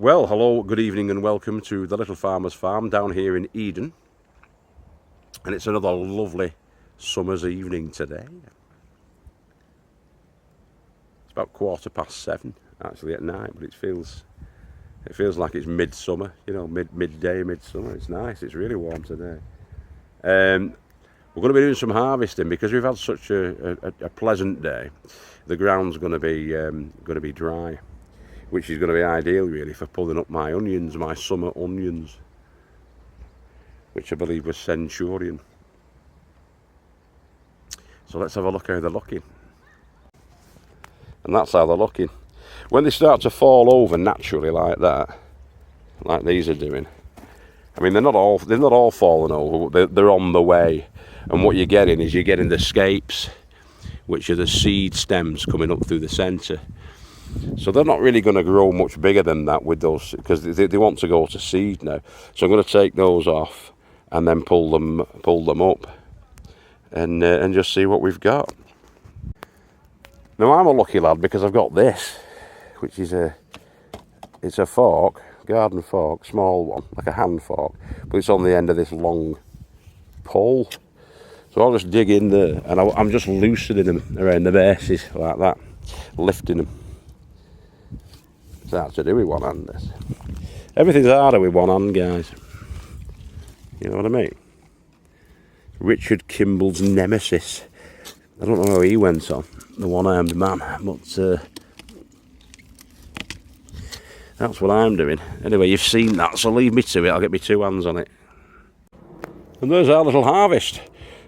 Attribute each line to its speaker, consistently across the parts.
Speaker 1: Well, hello, good evening and welcome to the Little Farmer's Farm down here in Eden. And it's another lovely summer's evening today. It's about 7:15 actually at night, but it feels like it's midsummer, you know, midday, midsummer. It's nice, it's really warm today. We're going to be doing some harvesting because we've had such a pleasant day. The ground's going to be dry, which is going to be ideal really for pulling up my onions, my summer onions, which I believe was Centurion. So let's have a look how they're looking. And that's how they're looking. When they start to fall over naturally like that, like these are doing, I mean they're not all falling over, but they're on the way. And what you're getting the scapes, which are the seed stems coming up through the centre. So they're not really going to grow much bigger than that with those, because they want to go to seed now. So I'm going to take those off and then pull them up and just see what we've got. Now I'm a lucky lad because I've got this, which is it's a fork, garden fork, small one, like a hand fork, but it's on the end of this long pole. So I'll just dig in there and I'm just loosening them around the bases like that, lifting them. It's hard to do with one hand, this. Everything's harder with one hand, guys. You know what I mean? Richard Kimball's nemesis. I don't know how he went on, the one-armed man, but that's what I'm doing. Anyway, you've seen that, so leave me to it. I'll get my two hands on it. And there's our little harvest.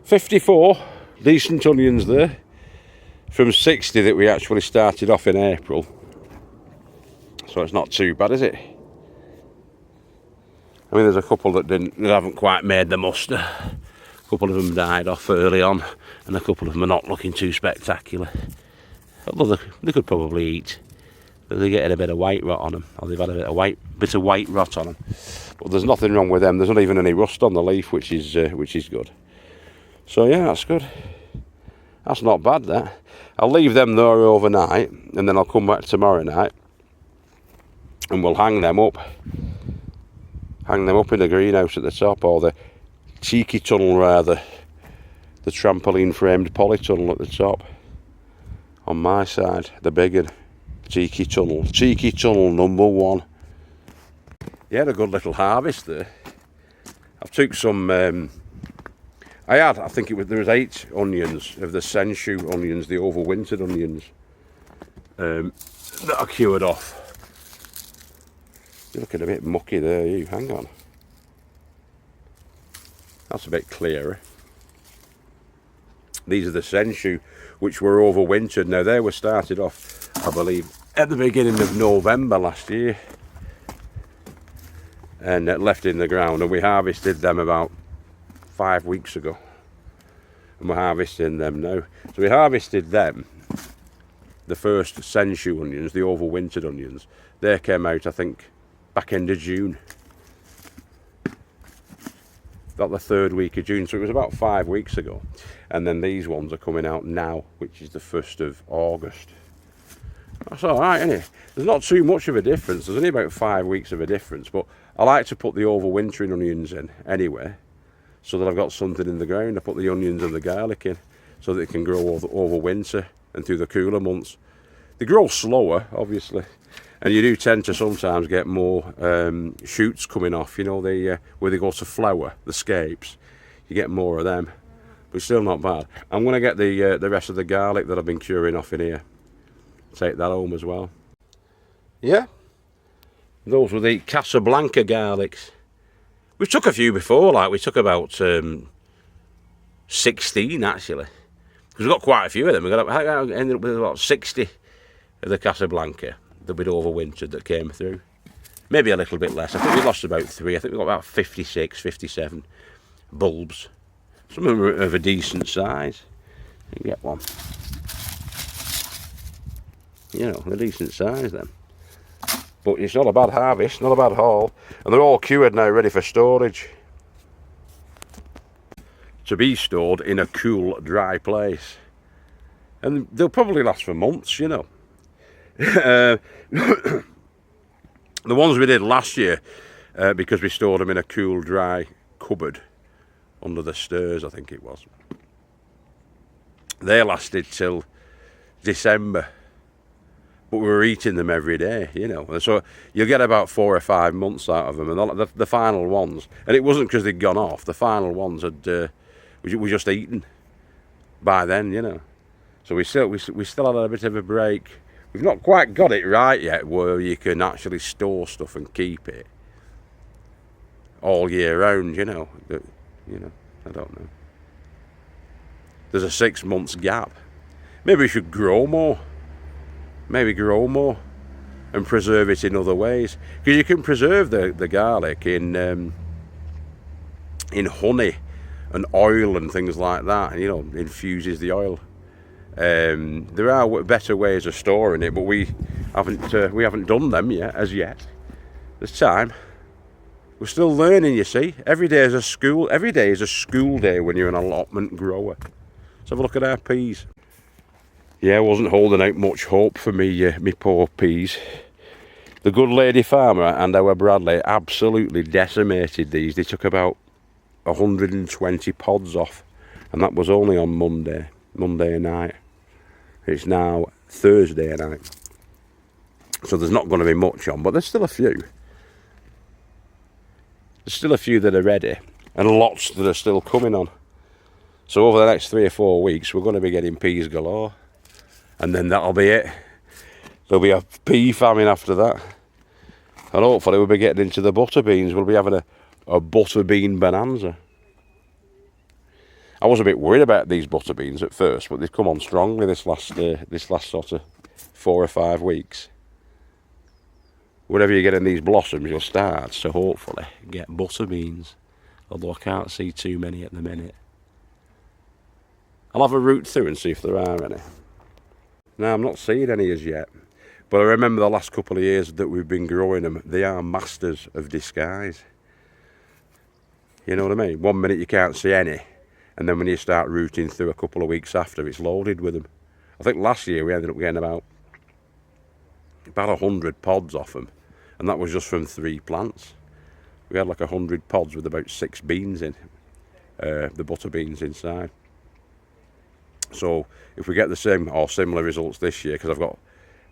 Speaker 1: 54 decent onions there, from 60 that we actually started off in April. So it's not too bad, is it? I mean, there's a couple that haven't quite made the muster. A couple of them died off early on, and a couple of them are not looking too spectacular. Although they could probably eat, but they're getting a bit of white rot on them, or they've had a bit of white rot on them. But there's nothing wrong with them. There's not even any rust on the leaf, which is good. So yeah, that's good. That's not bad. That I'll leave them there overnight, and then I'll come back tomorrow night. And we'll hang them up in the greenhouse at the top, or the cheeky tunnel rather, the trampoline framed polytunnel at the top. On my side, the bigger cheeky tunnel number one. You had a good little harvest there. I took some, I think there was 8 onions of the Sensu onions, the overwintered onions, that I cured off. You're looking a bit mucky there, you. Hang on. That's a bit clearer. These are the Sensu, which were overwintered. Now, they were started off, I believe, at the beginning of November last year. And left in the ground. And we harvested them about 5 weeks ago. And we're harvesting them now. So we harvested them, the first Sensu onions, the overwintered onions. They came out, I think, back end of June, about the 3rd week of June, so it was about 5 weeks ago. And then these ones are coming out now, which is the 1st of August. That's alright, isn't it? There's not too much of a difference, there's only about 5 weeks of a difference, but I like to put the overwintering onions in anyway, so that I've got something in the ground. I put the onions and the garlic in, so that it can grow over winter and through the cooler months. They grow slower, obviously. And you do tend to sometimes get more shoots coming off, you know, where they go to flower, the scapes. You get more of them, but still not bad. I'm going to get the rest of the garlic that I've been curing off in here. Take that home as well. Yeah, those were the Casablanca garlics. We took a few before, like we took about 16 actually. Because we got quite a few of them. I ended up with about 60 of the Casablanca that we'd overwintered that came through. Maybe a little bit less. I think we lost about 3. I think we got about 56, 57 bulbs. Some of them are of a decent size. You can get one. You know, a decent size then. But it's not a bad harvest, not a bad haul. And they're all cured now, ready for storage. To be stored in a cool, dry place. And they'll probably last for months, you know. The ones we did last year, because we stored them in a cool, dry cupboard under the stairs, I think it was. They lasted till December, but we were eating them every day, you know. And so you'll get about 4 or 5 months out of them, and the final ones, and it wasn't because they'd gone off. The final ones had were just eaten by then, you know. So we still had a bit of a break. We've not quite got it right yet, where you can actually store stuff and keep it all year round, you know. I don't know. There's a 6 months gap. Maybe we should grow more. Maybe grow more and preserve it in other ways. Because you can preserve the garlic in honey and oil and things like that, and, you know, infuses the oil. There are better ways of storing it, but we haven't done them yet, as yet. There's time. We're still learning, you see. Every day is a school day when you're an allotment grower. Let's have a look at our peas. Yeah, I wasn't holding out much hope for me poor peas. The good lady farmer and our Bradley absolutely decimated these. They took about 120 pods off, and that was only on Monday night. It's now Thursday night, so there's not going to be much on, but there's still a few. There's still a few that are ready, and lots that are still coming on. So over the next 3 or 4 weeks, we're going to be getting peas galore, and then that'll be it. There'll be a pea famine after that, and hopefully we'll be getting into the butter beans. We'll be having a butter bean bonanza. I was a bit worried about these butter beans at first, but they've come on strongly this last sort of 4 or 5 weeks. Whenever you get in these blossoms, you'll start to hopefully get butter beans, although I can't see too many at the minute. I'll have a root through and see if there are any. No, I'm not seeing any as yet, but I remember the last couple of years that we've been growing them. They are masters of disguise. You know what I mean? 1 minute you can't see any, and then when you start rooting through a couple of weeks after, it's loaded with them. I think last year we ended up getting about 100 pods off them, and that was just from 3 plants. We had like 100 pods with about 6 beans in, the butter beans inside. So if we get the same or similar results this year, because I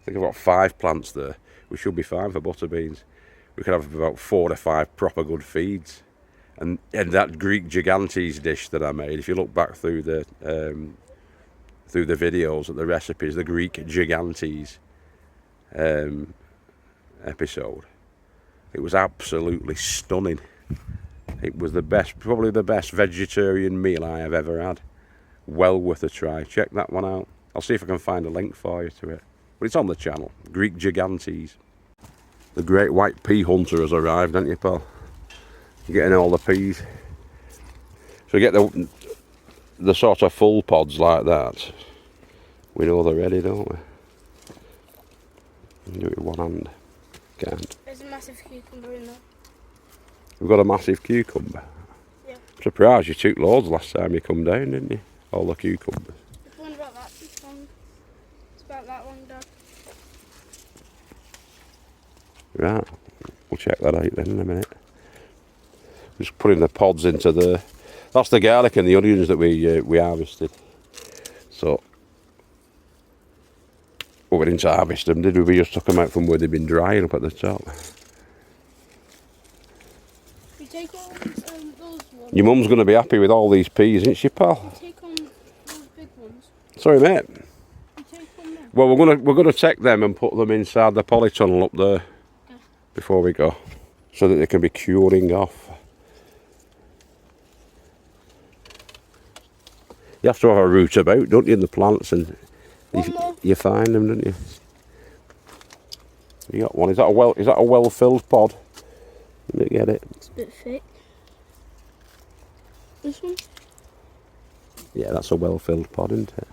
Speaker 1: think I've got 5 plants there, we should be fine for butter beans. We could have about 4 or 5 proper good feeds. And that Greek gigantes dish that I made, if you look back through the videos of the recipes, the Greek gigantes episode, it was absolutely stunning. It was the best, probably the best vegetarian meal I have ever had. Well worth a try. Check that one out. I'll see if I can find a link for you to it. But it's on the channel. Greek gigantes. The great white pea hunter has arrived, haven't you, pal? You're getting all the peas. So we get the sort of full pods like that. We know they're ready, don't we? You can do it with one hand. Can't.
Speaker 2: There's a massive cucumber in there.
Speaker 1: We've got a massive cucumber.
Speaker 2: Yeah.
Speaker 1: I'm surprised you took loads last time you come down, didn't you? All the cucumbers.
Speaker 2: Which one about that? Which one? It's about that one, Dad.
Speaker 1: Right. We'll check that out then in a minute. Just putting the pods into the... That's the garlic and the onions that we harvested. So we didn't harvest them, did we? We just took them out from where they've been drying up at the top.
Speaker 2: You take all those ones.
Speaker 1: Your mum's going to be happy with all these peas, isn't she, pal?
Speaker 2: You take on those big ones.
Speaker 1: Sorry, mate.
Speaker 2: You take on them.
Speaker 1: Well, we're gonna take them and put them inside the polytunnel up there before we go, so that they can be curing off. You have to have a root about, don't you, in the plants, and you find them, don't you? You got one. Is that a well-filled pod? Let me get it.
Speaker 2: It's a bit thick. This one?
Speaker 1: Yeah, that's a well-filled pod, isn't it?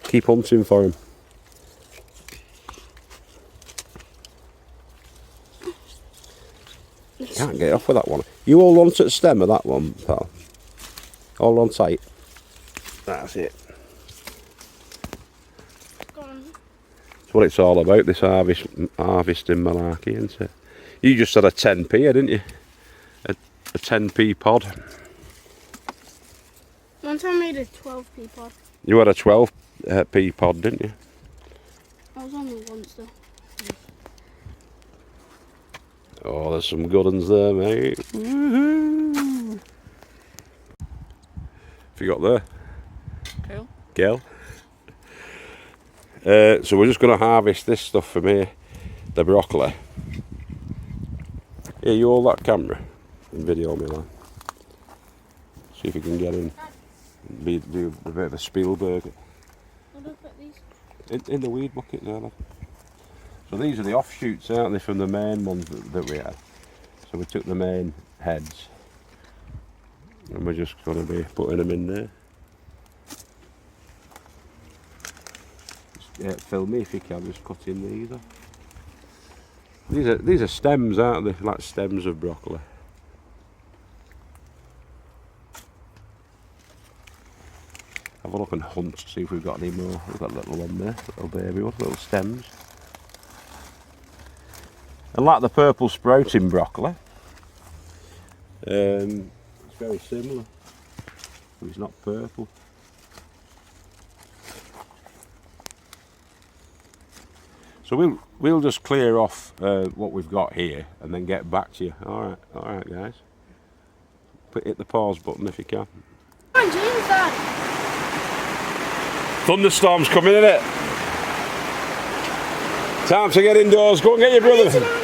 Speaker 1: Keep hunting for him. Can't get off with that one. You hold on to the stem of that one, pal. Hold on tight. That's it.
Speaker 2: Go on.
Speaker 1: That's what it's all about, this harvesting malarkey, isn't it? You just had a 10p, didn't you? A 10p pod.
Speaker 2: One time I made a 12p pod.
Speaker 1: You had a 12p pod, didn't you?
Speaker 2: I was only once though.
Speaker 1: Oh, there's some good ones there, mate. Woohoo! Have you got there?
Speaker 2: Cool.
Speaker 1: Gail? So we're just going to harvest this stuff from here. The broccoli. Here, you hold that camera and video me, lad. See if you can get in. Do a bit of a Spielberg.
Speaker 2: What do I put these?
Speaker 1: In the weed bucket there, lad. So these are the offshoots, aren't they, from the main ones that we had. So we took the main heads and we're just going to be putting them in there. Just, film me if you can, just cutting these off. These are stems, aren't they? Like stems of broccoli. Have a look and hunt to see if we've got any more. We've got a little one there, little baby one, little stems. And like the purple sprouting broccoli, it's very similar, but it's not purple. So we'll just clear off what we've got here and then get back to you. All right, guys. Hit the pause button if you can.
Speaker 2: Come on, James, Dad.
Speaker 1: Thunderstorm's coming, isn't it? Time to get indoors. Go and get your brother.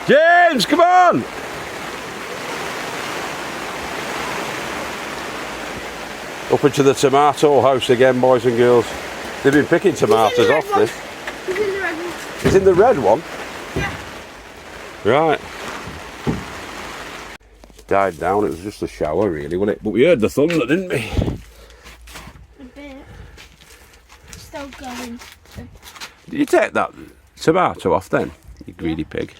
Speaker 1: James, come on! Up into the tomato house again, boys and girls. They've been picking tomatoes off this.
Speaker 2: He's in the red one.
Speaker 1: He's in the red one?
Speaker 2: Yeah.
Speaker 1: Right. Died down, it was just a shower really, wasn't it? But we heard the thunder, didn't we?
Speaker 2: A bit. Still going.
Speaker 1: Did you take that tomato off then? You greedy pig.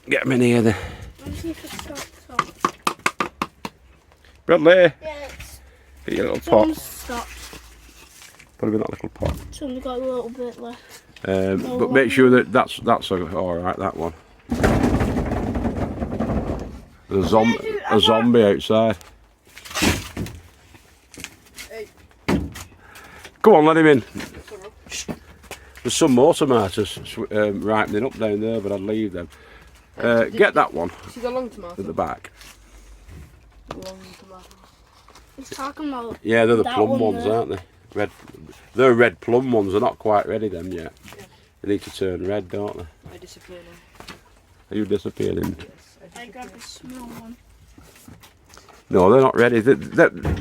Speaker 1: Get him in here then.
Speaker 2: Let's see if it stops.
Speaker 1: Bradley,
Speaker 2: Yeah, it's
Speaker 1: get your little pot.
Speaker 2: stopped.
Speaker 1: Put him in that little pot.
Speaker 2: It's only got a little bit left.
Speaker 1: But make sure that that's alright, that one. There's a zombie outside.
Speaker 2: Hey.
Speaker 1: Come on, let him in. There's some more tomatoes ripening up down there, but I'd leave them. Get that one
Speaker 3: See the long tomato?
Speaker 1: at the back.
Speaker 3: Long tomato.
Speaker 2: He's talking about.
Speaker 1: Yeah, they're the
Speaker 2: that
Speaker 1: plum
Speaker 2: one
Speaker 1: ones,
Speaker 2: there.
Speaker 1: aren't they? They're red plum ones. They're not quite ready them yet.
Speaker 3: Yeah.
Speaker 1: They need to turn red, don't they?
Speaker 3: I disappear now.
Speaker 1: Are you disappearing?
Speaker 3: Yes,
Speaker 2: I grabbed a small one.
Speaker 1: No, they're not ready.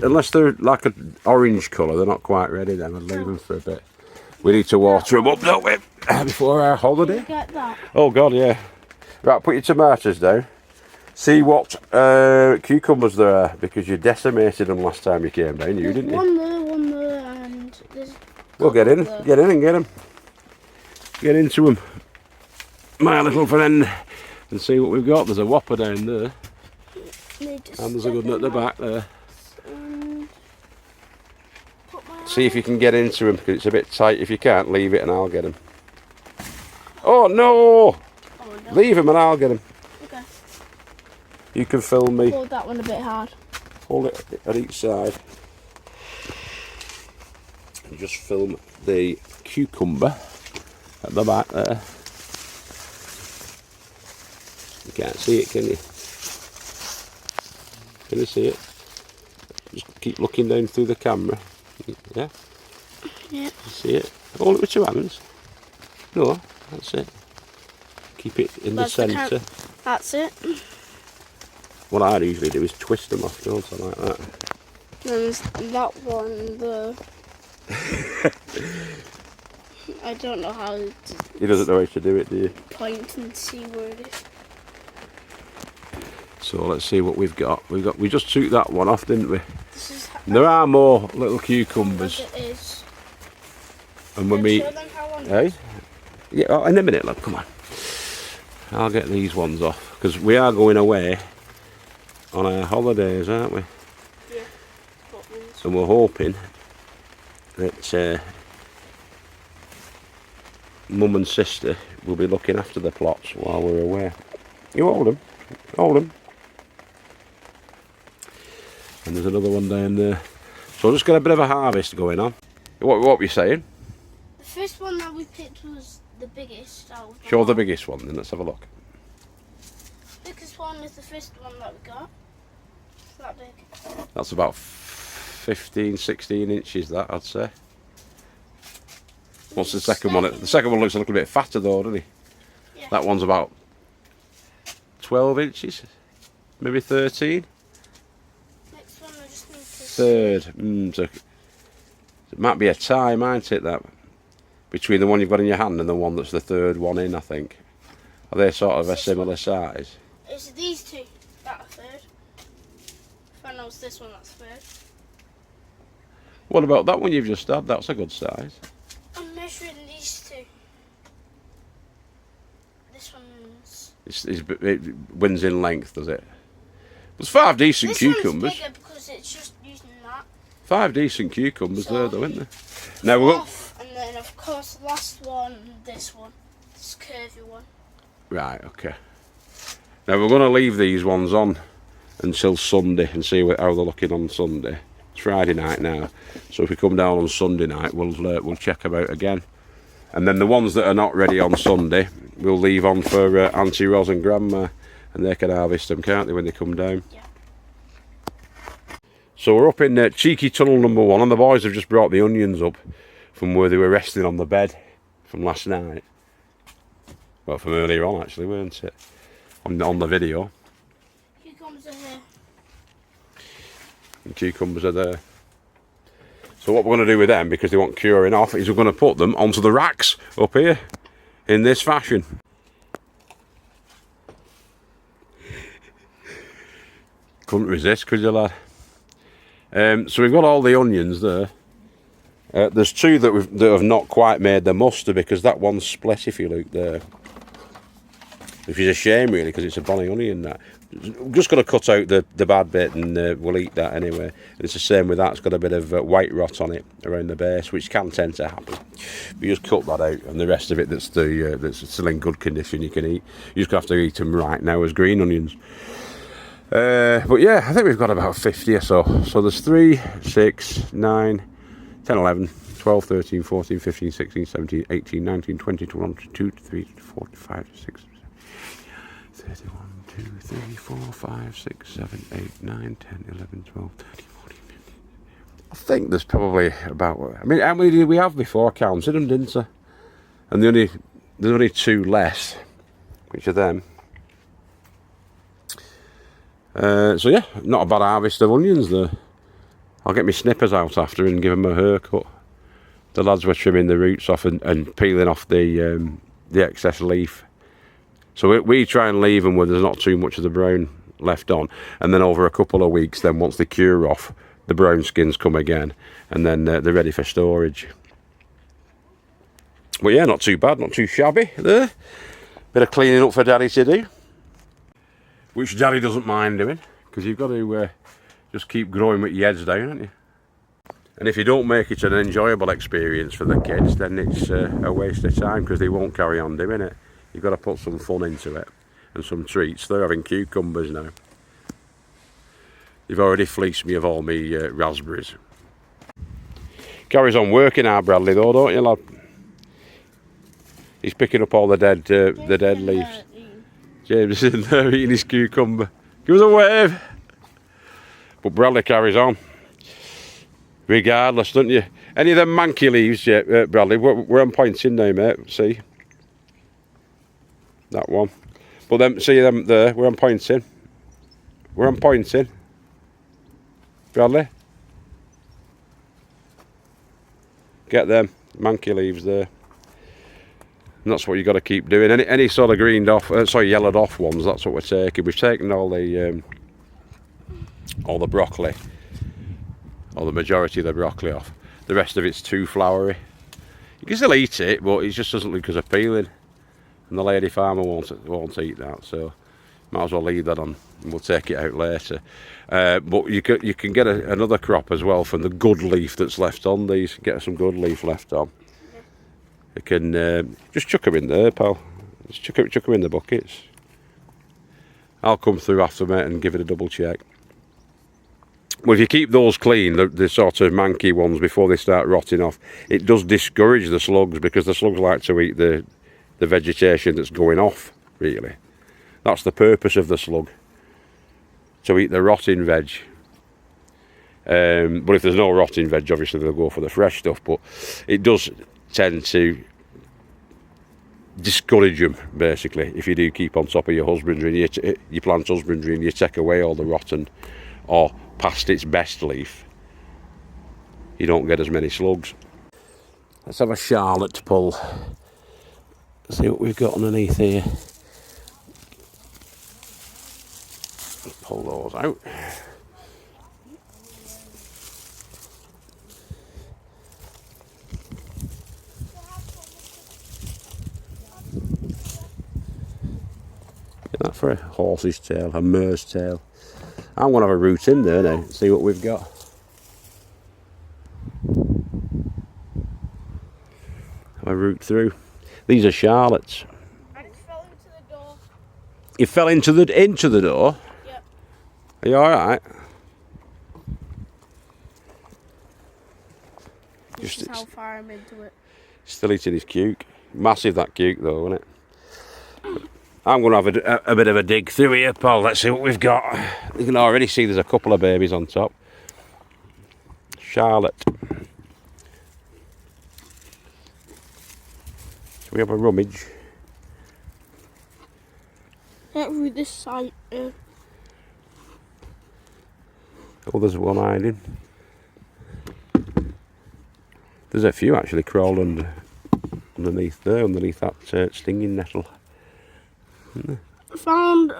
Speaker 1: Unless they're like an orange colour, they're not quite ready then. I'd leave them for a bit. We need to water them up, don't we? Before our holiday.
Speaker 2: Get that.
Speaker 1: Oh God, yeah. Right, put your tomatoes down. See what cucumbers there are, because you decimated them last time you came down,
Speaker 2: There's
Speaker 1: didn't you?
Speaker 2: one there, and there's.
Speaker 1: Well, get in and get them. Get into them, my little friend, and see what we've got. There's a whopper down there, and there's a good one at the back there. See if you can get into them, because it's a bit tight. If you can't, leave it and I'll get them. Oh no! Leave him and I'll get him.
Speaker 2: Okay.
Speaker 1: You can film me.
Speaker 2: Hold that one a bit hard.
Speaker 1: Hold it at each side. And just film the cucumber at the back there. You can't see it, can you? Can you see it? Just keep looking down through the camera. Yeah?
Speaker 2: Yeah.
Speaker 1: You see it? Hold it with your hands. No, that's it. Keep it in the centre.
Speaker 2: That's it.
Speaker 1: What I usually do is twist them off, don't I, like that.
Speaker 2: Then there's that one there. I don't know how to
Speaker 1: He doesn't know how to do it, do you?
Speaker 2: point and see where it is.
Speaker 1: So let's see what we've got. We just took that one off, didn't we?
Speaker 2: This is
Speaker 1: And there are more little cucumbers.
Speaker 2: what it is.
Speaker 1: And when we,
Speaker 2: Show them how long
Speaker 1: hey, yeah, oh, in a minute, lad. Come on. I'll get these ones off because we are going away on our holidays, aren't we?
Speaker 2: Yeah. What ones?
Speaker 1: And we're hoping that mum and sister will be looking after the plots while we're away. You hold them. Hold them. And there's another one down there. So I've just got a bit of a harvest going on. What were you saying?
Speaker 2: The first one that we picked was the biggest out of them
Speaker 1: Show the
Speaker 2: all.
Speaker 1: biggest one, then let's have a look.
Speaker 2: Biggest one is the first one that we got. It's that big.
Speaker 1: That's about 15, 16 inches, that I'd say. What's the second one? The second one looks a little bit fatter though, doesn't he?
Speaker 2: Yeah.
Speaker 1: That one's about 12 inches, maybe 13.
Speaker 2: Next one I just need to
Speaker 1: Third. So it might be a tie, mightn't it, that? Between the one you've got in your hand and the one that's the third one in, I think. Are they sort of a similar size?
Speaker 2: It's these two that are third. If I know it's this one that's third.
Speaker 1: What about that one you've just had? That's a good size.
Speaker 2: I'm measuring these two. This one's...
Speaker 1: It wins in length, does it? There's 5 decent
Speaker 2: This
Speaker 1: cucumbers.
Speaker 2: one's bigger because it's just using that.
Speaker 1: 5 decent cucumbers
Speaker 2: So-
Speaker 1: there, though, isn't there? Now we're going.
Speaker 2: Off, and then of course the last one, this curvy one.
Speaker 1: Right, okay. Now we're going to leave these ones on until Sunday and see how they're looking on Sunday. It's Friday night now, so if we come down on Sunday night, we'll check them out again. And then the ones that are not ready on Sunday, we'll leave on for Auntie Ros and Grandma, and they can harvest them, can't they, when they come down?
Speaker 2: Yeah.
Speaker 1: So we're up in cheeky tunnel number 1, and the boys have just brought the onions up from where they were resting on the bed from last night. Well, from earlier on, actually, weren't it? On the video.
Speaker 2: Cucumbers are here.
Speaker 1: And cucumbers are there. So what we're going to do with them, because they want curing off, is we're going to put them onto the racks up here in this fashion. Couldn't resist, could you, lad? So we've got all the onions there. There's 2 that have not quite made the muster, because that one's split, if you look there. Which is a shame, really, because it's a bonny onion, that. I'm just going to cut out the bad bit, and we'll eat that anyway. And it's the same with that. It's got a bit of white rot on it around the base, which can tend to happen. But you just cut that out, and the rest of it that's still in good condition you can eat. You just have to eat them right now as green onions. But yeah, I think we've got about 50 or so. So there's 3, 6, 9, 10, 11, 12, 13, 14, 15, 16, 17, 18, 19, 20, 21, 22, 23, 24, 25, 26, 31, 2, 3, 4, 5, 6, 7, 8, 9, 10, 11, 12, 13, 14, 15. I think there's probably about... I mean, how many did we have before? I counted them, didn't I? And there's only 2 less, which are them. So yeah, not a bad harvest of onions there. I'll get my snippers out after and give them a haircut. The lads were trimming the roots off and peeling off the excess leaf. So we try and leave them where there's not too much of the brown left on, and then over a couple of weeks, then once they cure off, the brown skins come again, and then they're ready for storage. Well, yeah, not too bad, not too shabby there. Bit of cleaning up for Daddy to do, which Daddy doesn't mind doing, because you've got to just keep growing with your heads down, haven't you? And if you don't make it an enjoyable experience for the kids, then it's a waste of time, because they won't carry on doing it. You've got to put some fun into it and some treats. They're having cucumbers now. You've already fleeced me of all my raspberries. Carries on working our Bradley though, don't you, lad? He's picking up all the dead leaves. James is in there eating his cucumber. Give us a wave. But Bradley carries on. Regardless, don't you? Any of them manky leaves, Bradley? We're on pointing now, mate. See? That one. But then, see them there? We're on pointing. We're on pointing. Bradley? Get them manky leaves there. And that's what you've got to keep doing. Any sort of greened off, yellowed off ones, that's what we're taking. We've taken all the broccoli, or the majority of the broccoli off. The rest of it's too floury. You can still eat it, but it just doesn't look as appealing. And the lady farmer won't eat that, so might as well leave that on, and we'll take it out later. But you can get another crop as well from the good leaf that's left on these. Get some good leaf left on. You can just chuck them in there, pal. Just chuck them in the buckets. I'll come through after, mate, and give it a double check. Well, if you keep those clean, the sort of manky ones, before they start rotting off, it does discourage the slugs, because the slugs like to eat the vegetation that's going off, really. That's the purpose of the slug, to eat the rotting veg. But if there's no rotting veg, obviously they'll go for the fresh stuff, but it does tend to discourage them, basically, if you do keep on top of your husbandry, your plant husbandry, and you take away all the rotten or past its best leaf, you don't get as many slugs. Let's have a Charlotte pull. See what we've got underneath here. Pull those out. Get that for a horse's tail, a mare's tail. I'm going to have a root in there now, see what we've got. Have a root through. These are Charlottes.
Speaker 2: I just fell into the door.
Speaker 1: You fell into the door?
Speaker 2: Yep.
Speaker 1: Are you alright?
Speaker 2: This is how far I'm into it.
Speaker 1: Still eating his cuke. Massive, that cuke, though, isn't it? I'm going to have a bit of a dig through here, Paul. Let's see what we've got. You can already see there's a couple of babies on top. Charlotte. So we have a rummage.
Speaker 2: Through this side.
Speaker 1: Oh, there's one hiding. There's a few actually crawled underneath there, underneath that stinging nettle.
Speaker 2: Found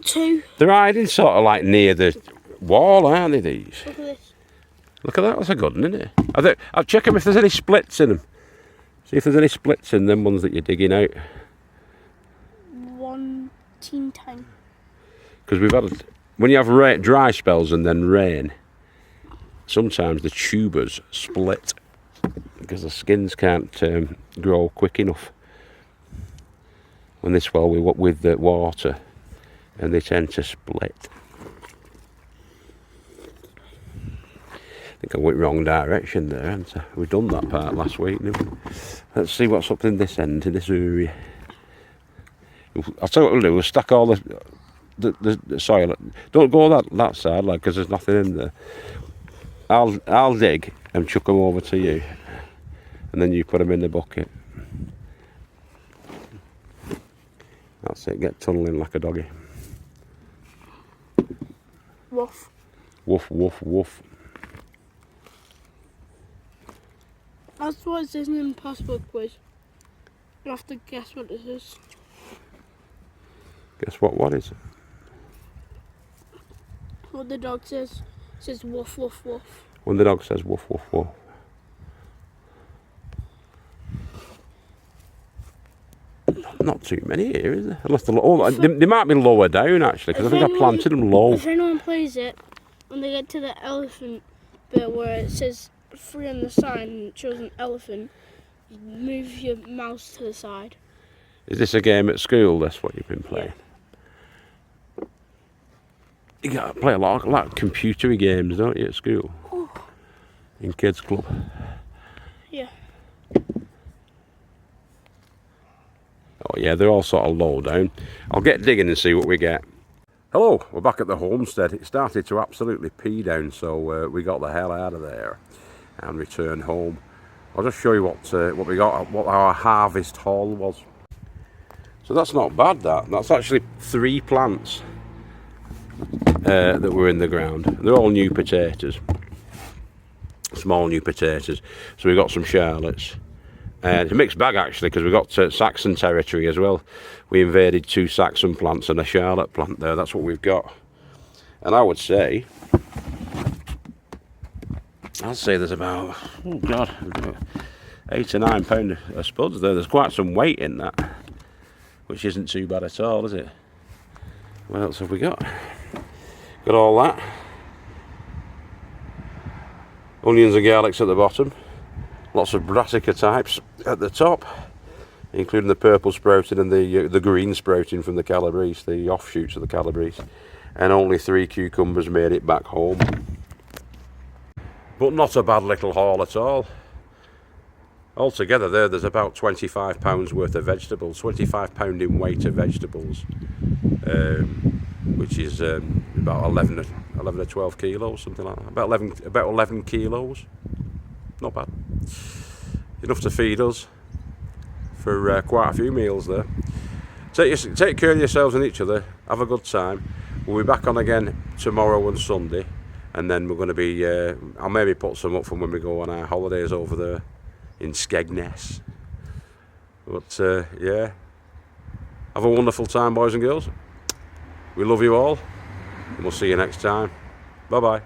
Speaker 2: two.
Speaker 1: They're hiding sort of like near the wall, aren't they, these?
Speaker 2: Look at this.
Speaker 1: Look at that, that's a good one, isn't it? I'll check them if there's any splits in them. See if there's any splits in them ones that you're digging out.
Speaker 2: One teen time.
Speaker 1: Because we've had, when you have dry spells and then rain, sometimes the tubers split because the skins can't grow quick enough when they swell with the water, and they tend to split. I think I went wrong direction there, haven't I? We've done that part last week, didn't we? Let's see what's up in this end, in this area. I'll tell you what we'll do, we'll stack all the soil. Don't go that side, like, because there's nothing in there. I'll dig and chuck them over to you, and then you put them in the bucket. That's it, get tunnelling like a doggy.
Speaker 2: Woof.
Speaker 1: Woof, woof, woof.
Speaker 2: That's why it's an impossible quiz. You have to guess what it is.
Speaker 1: Guess what is it?
Speaker 2: What the dog says. It says woof, woof, woof.
Speaker 1: When the dog says woof, woof, woof. Not too many here, is there? Unless they might be lower down, actually, because I think I planted them low.
Speaker 2: If anyone plays it, when they get to the elephant bit where it says 3 on the side and it shows an elephant, you move your mouse to the side.
Speaker 1: Is this a game at school, that's what you've been playing? Yeah. You got to play a lot of computery games, don't you, at school?
Speaker 2: Oh.
Speaker 1: In kids' club.
Speaker 2: Yeah.
Speaker 1: Oh yeah, they're all sort of low down. I'll get digging and see what we get. Hello, we're back at the homestead. It started to absolutely pee down, so we got the hell out of there and returned home. I'll just show you what we got, what our harvest haul was. So that's not bad, that's actually 3 plants that were in the ground. They're all new potatoes, small new potatoes. So we got some Charlottes. It's a mixed bag actually, because we got Saxon territory as well. We invaded 2 Saxon plants and a Charlotte plant there. That's what we've got. And I would say, there's about, oh God, 8 or 9 pound of spuds there. There's quite some weight in that, which isn't too bad at all, is it? What else have we got? Got all that. Onions and garlics at the bottom. Lots of brassica types at the top, including the purple sprouting and the green sprouting from the Calabrese, the offshoots of the Calabrese. And only 3 cucumbers made it back home. But not a bad little haul at all. Altogether there's about £25 worth of vegetables, £25 in weight of vegetables, which is about 11 or 12 kilos, something like that. About 11 kilos. Not bad. Enough to feed us for quite a few meals there. Take care of yourselves and each other. Have a good time. We'll be back on again tomorrow and Sunday, and then we're going to be. I'll maybe put some up from when we go on our holidays over there in Skegness. But yeah, have a wonderful time, boys and girls. We love you all, and we'll see you next time. Bye bye.